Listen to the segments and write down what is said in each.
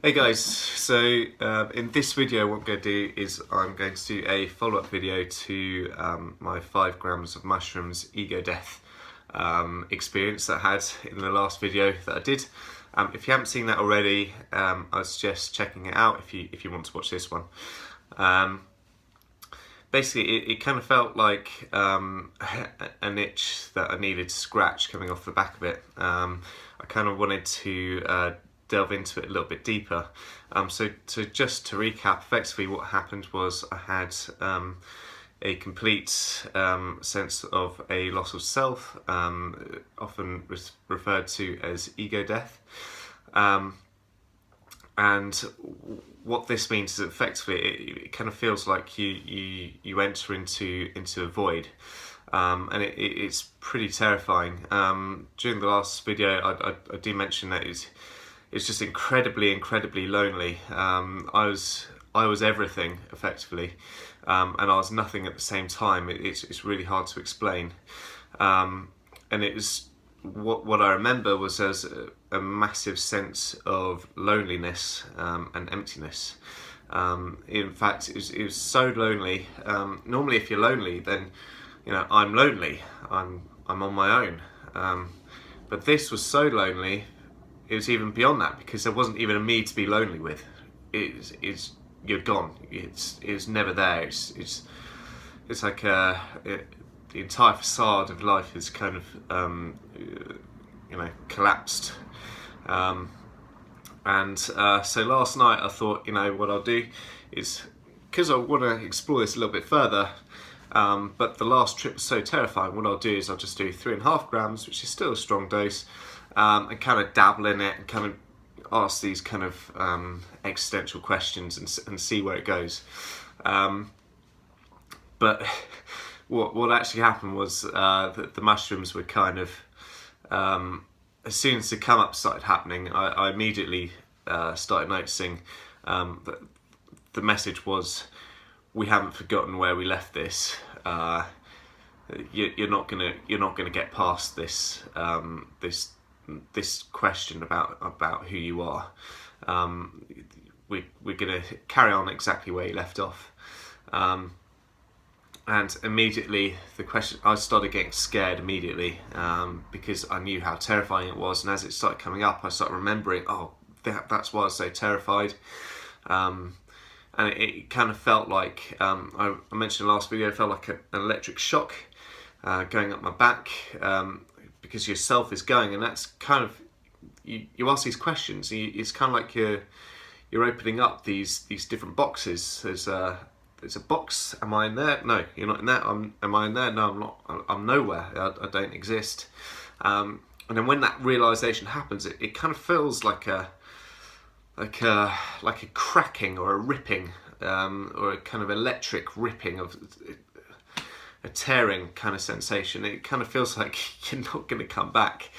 Hey guys, so in this video what I'm going to do is I'm going to do a follow-up video to my 5 grams of mushrooms ego death experience that I had in the last video that I did. If you haven't seen that already, I suggest checking it out if you want to watch this one. Basically it kind of felt like an itch that I needed to scratch coming off the back of it. I kind of wanted to delve into it a little bit deeper. So just to recap, effectively what happened was I had a complete sense of a loss of self, often referred to as ego death. And what this means is effectively it kind of feels like you enter into a void. And it's pretty terrifying. During the last video I do mention that it's just incredibly lonely. I was everything effectively, and I was nothing at the same time. It's really hard to explain, and it was what I remember was as a massive sense of loneliness and emptiness. In fact, it was so lonely. Normally, if you're lonely, then I'm lonely. I'm on my own. But this was so lonely. It was even beyond that, because there wasn't even a me to be lonely with. You're gone. It's never there. It's like the entire facade of life is kind of collapsed. So last night I thought, what I'll do is, because I want to explore this a little bit further, but the last trip was so terrifying, what I'll do is I'll just do 3.5 grams, which is still a strong dose, and kind of dabble in it and kind of ask these kind of existential questions and see where it goes. But what actually happened was that the mushrooms were kind of, as soon as the come up started happening, I immediately started noticing that the message was, we haven't forgotten where we left this. You're not gonna get past this this question about who you are. We're gonna carry on exactly where you left off. And immediately the question, I started getting scared immediately, because I knew how terrifying it was, and as it started coming up I started remembering, that's why I was so terrified. And it kind of felt like, I mentioned in the last video, it felt like an electric shock going up my back, because your self is going, and that's kind of, you ask these questions, it's kind of like you're opening up these different boxes. There's a box, am I in there? No, you're not in there. Am I in there? No, I'm not. I'm nowhere. I don't exist. And then when that realization happens, it kind of feels like a cracking or a ripping, or a kind of electric ripping of a tearing kind of sensation. It kind of feels like you're not going to come back.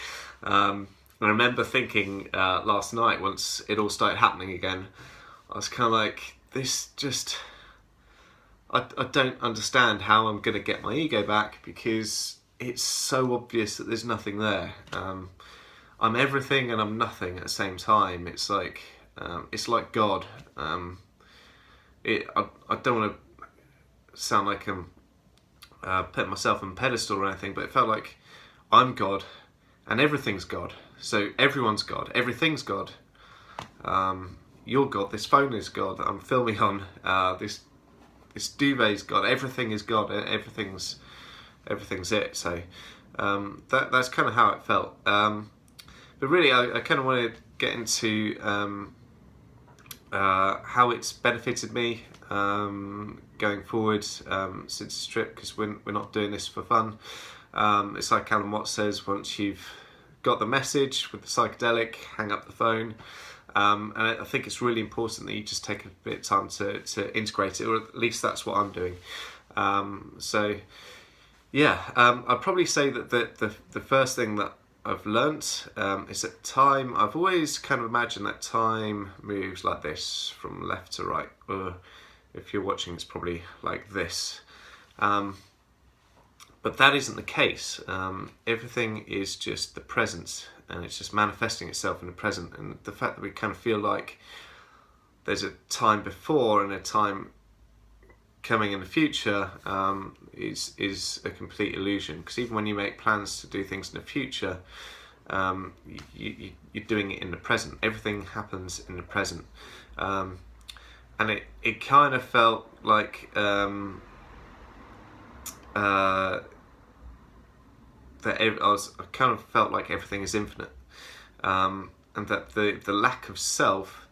I remember thinking last night, once it all started happening again, I was kind of like, this just, I don't understand how I'm going to get my ego back, because it's so obvious that there's nothing there. I'm everything and I'm nothing at the same time. It's like God. I don't want to sound like I'm putting myself on a pedestal or anything, but it felt like I'm God and everything's God. So everyone's God, everything's God. You're God, this phone is God, I'm filming on, this duvet's God, everything is God, everything's it. So that's kind of how it felt. But really I kind of want to get into how it's benefited me going forward since this trip, because we're not doing this for fun. It's like Alan Watts says, once you've got the message with the psychedelic, hang up the phone. And I think it's really important that you just take a bit of time to integrate it, or at least that's what I'm doing. So yeah, I'd probably say that the first thing that I've learnt is that time, I've always kind of imagined that time moves like this, from left to right, or if you're watching it's probably like this. But that isn't the case. Everything is just the present, and it's just manifesting itself in the present. And the fact that we kind of feel like there's a time before and a time coming in the future is a complete illusion, because even when you make plans to do things in the future, you're doing it in the present. Everything happens in the present, and it kind of felt like I kind of felt like everything is infinite, and that the lack of self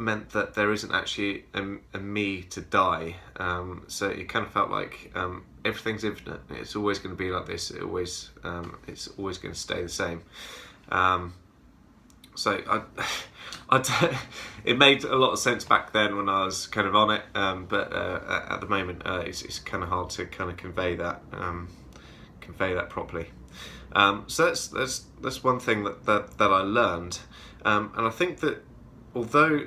meant that there isn't actually a me to die. So it kind of felt like everything's infinite. It's always going to be like this. It's always going to stay the same. So it made a lot of sense back then when I was kind of on it, but at the moment it's kind of hard to kind of convey that properly. So that's one thing that I learned, and I think that although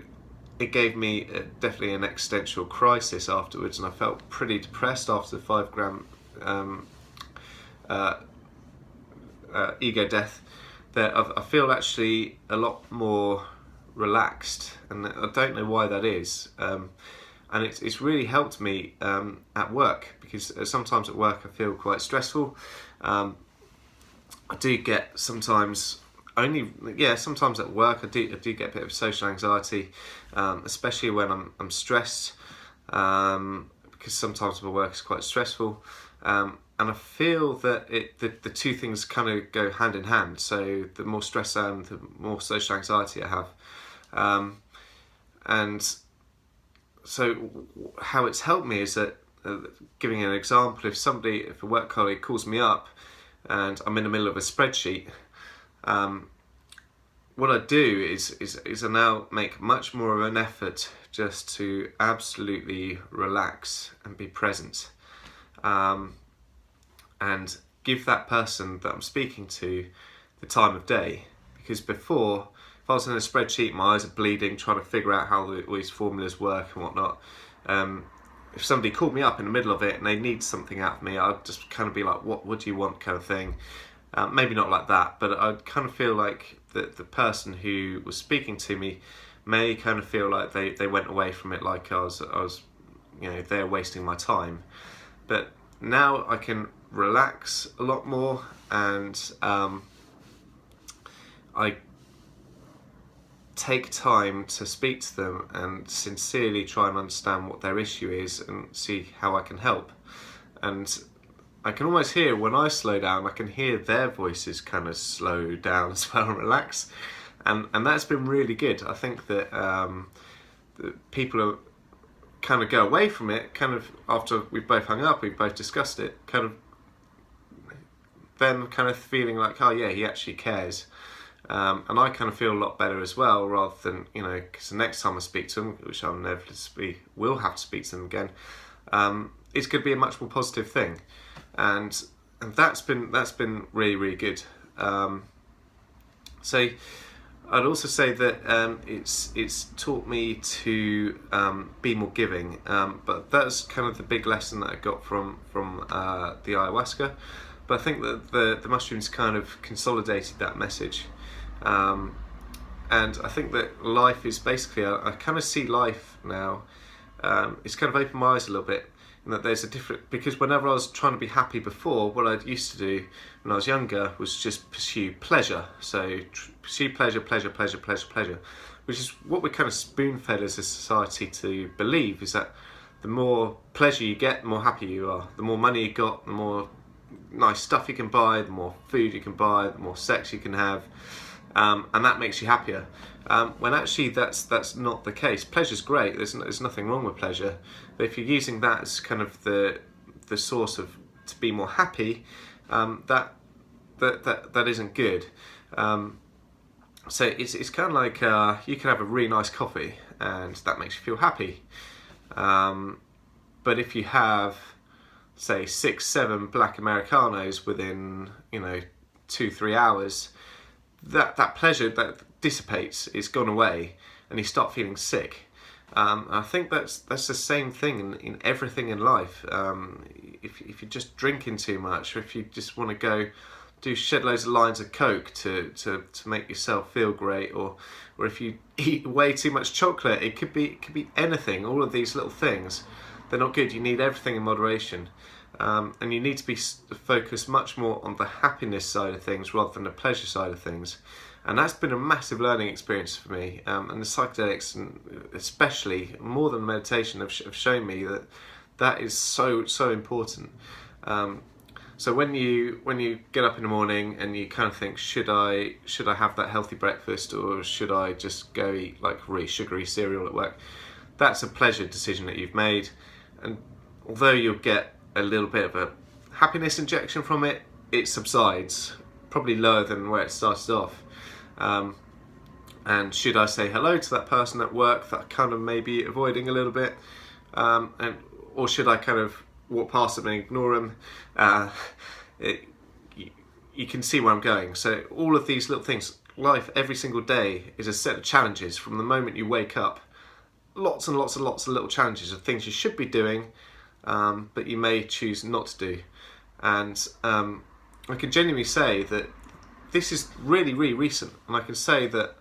it gave me definitely an existential crisis afterwards, and I felt pretty depressed after the 5 gram ego death, that I feel actually a lot more relaxed, and I don't know why that is. And it's really helped me at work, because sometimes at work I feel quite stressful. I do get sometimes at work I do get a bit of social anxiety, especially when I'm stressed, because sometimes my work is quite stressful, and I feel that the two things kind of go hand in hand. So the more stress I am, the more social anxiety I have, and so how it's helped me is that, giving an example, if a work colleague calls me up and I'm in the middle of a spreadsheet, what I do is I now make much more of an effort just to absolutely relax and be present, and give that person that I'm speaking to the time of day. Because before, if I was in a spreadsheet, my eyes are bleeding trying to figure out how all these formulas work and whatnot, if somebody called me up in the middle of it and they need something out of me, I'd just kind of be like, what do you want, kind of thing. Maybe not like that, but I'd kind of feel like the person who was speaking to me may kind of feel like they went away from it like I was they're wasting my time. But now I can relax a lot more, and I take time to speak to them and sincerely try and understand what their issue is and see how I can help. And I can almost hear, when I slow down, I can hear their voices kind of slow down as well and relax, and that's been really good. I think that people are kind of go away from it kind of after we've both hung up, we've both discussed it, kind of then kind of feeling like, oh yeah, he actually cares. And I kind of feel a lot better as well, rather than, because the next time I speak to them, which I'll inevitably will have to speak to them again, it's going to be a much more positive thing, and that's been really, really good. So I'd also say that it's taught me to be more giving, but that's kind of the big lesson that I got from the ayahuasca. But I think that the mushrooms kind of consolidated that message. And I think that life is basically, I kind of see life now, it's kind of opened my eyes a little bit, and that there's a different, because whenever I was trying to be happy before, what I used to do when I was younger was just pursue pleasure. So pursue pleasure, which is what we're kind of spoon-fed as a society to believe, is that the more pleasure you get, the more happy you are. The more money you got, the more nice stuff you can buy, the more food you can buy, the more sex you can have. And that makes you happier. When actually that's not the case. Pleasure's great. There's nothing wrong with pleasure. But if you're using that as kind of the source of to be more happy, that isn't good. So it's kind of like you can have a really nice coffee and that makes you feel happy. But if you have, say, 6-7 black Americanos within 2-3 hours, that pleasure that dissipates, it's gone away, and you start feeling sick. I think that's the same thing in everything in life. If you're just drinking too much, or if you just want to go do shed loads of lines of coke to make yourself feel great, or if you eat way too much chocolate. It could be anything. All of these little things, they're not good. You need everything in moderation, and you need to be focused much more on the happiness side of things rather than the pleasure side of things. And that's been a massive learning experience for me. And the psychedelics, and especially more than meditation, have shown me that is so important. So when you get up in the morning and you kind of think, should I have that healthy breakfast, or should I just go eat like really sugary cereal at work? That's a pleasure decision that you've made, and although you'll get a little bit of a happiness injection from it, it subsides, probably lower than where it started off. And should I say hello to that person at work that I kind of maybe avoiding a little bit, or should I kind of walk past them and ignore them? You can see where I'm going. So all of these little things, life every single day is a set of challenges from the moment you wake up. Lots and lots and lots of little challenges of things you should be doing, but you may choose not to do. And I can genuinely say that this is really, really recent, and I can say that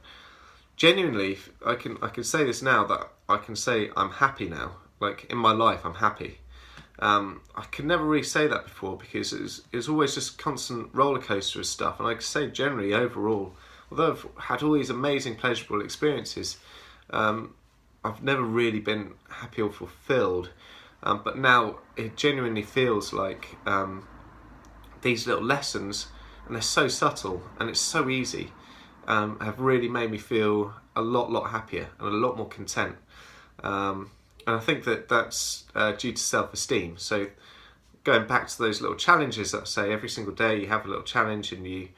genuinely, I can say this now, that I can say I'm happy now. Like in my life, I'm happy. I could never really say that before, because it was always just constant roller coaster of stuff. And I can say generally, overall, although I've had all these amazing pleasurable experiences, I've never really been happy or fulfilled. But now it genuinely feels like these little lessons, and they're so subtle and it's so easy, have really made me feel a lot happier and a lot more content. And I think that's due to self-esteem. So going back to those little challenges that I say, every single day you have a little challenge, and you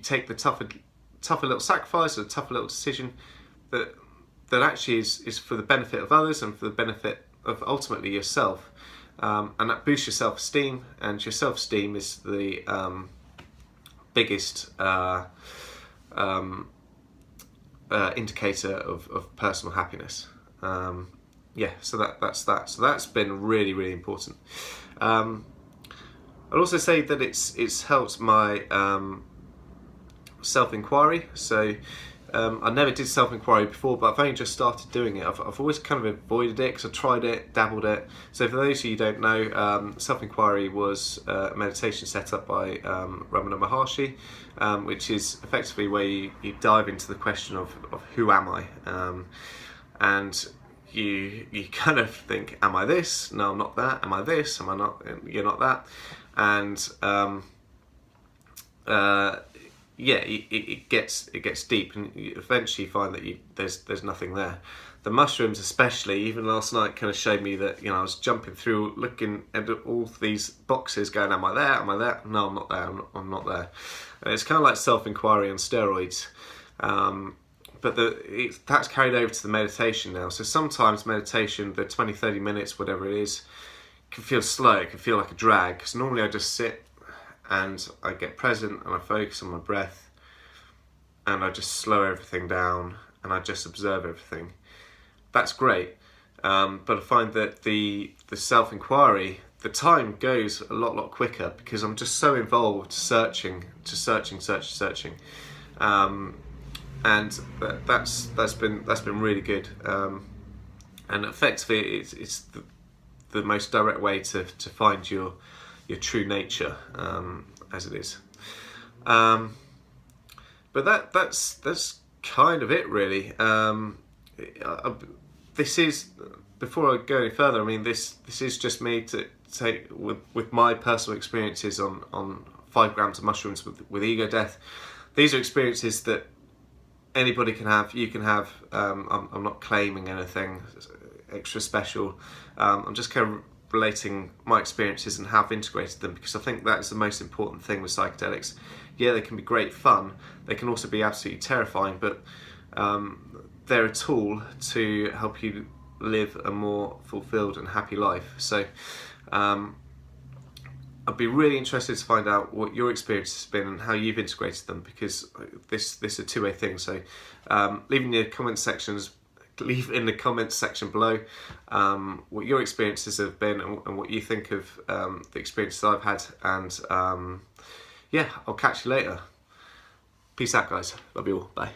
take the tougher little sacrifice, or tougher little decision that actually is for the benefit of others and for the benefit of ultimately yourself. And that boosts your self-esteem, and your self-esteem is the biggest indicator of personal happiness. So that's that. So that's been really, really important. I'd also say that it's helped my self-inquiry. So I never did self-inquiry before, but I've only just started doing it. I've always kind of avoided it because I tried it, dabbled it. So for those of you who don't know, self-inquiry was a meditation set up by Ramana Maharshi, which is effectively where you dive into the question of who am I? And you kind of think, am I this? No, I'm not that. Am I this? Am I not? You're not that. And it gets deep, and you eventually find that there's nothing there. The mushrooms, especially, even last night, kind of showed me that I was jumping through, looking at all these boxes, going, am I there? Am I there? No, I'm not there. I'm not there. And it's kind of like self-inquiry on steroids. But that's carried over to the meditation now. So sometimes meditation, the 20-30 minutes, whatever it is, can feel slow. It can feel like a drag. Because normally I just sit and I get present and I focus on my breath, and I just slow everything down and I just observe everything. That's great. But I find that the self-inquiry, the time goes a lot quicker, because I'm just so involved searching. And that's been really good, and effectively it's the most direct way to find your true nature, as it is. But that's kind of it, really. This is, before I go any further, I mean this is just me to take with my personal experiences on 5 grams of mushrooms with ego death. These are experiences that anybody can have, you can have. I'm not claiming anything extra special. I'm just kind of relating my experiences and how I've integrated them, because I think that is the most important thing with psychedelics. Yeah, they can be great fun, they can also be absolutely terrifying, but they're a tool to help you live a more fulfilled and happy life. So I'd be really interested to find out what your experience has been and how you've integrated them, because this is a two-way thing. So leave in the comments section below what your experiences have been, and what you think of the experiences I've had, and yeah, I'll catch you later. Peace out, guys. Love you all. Bye.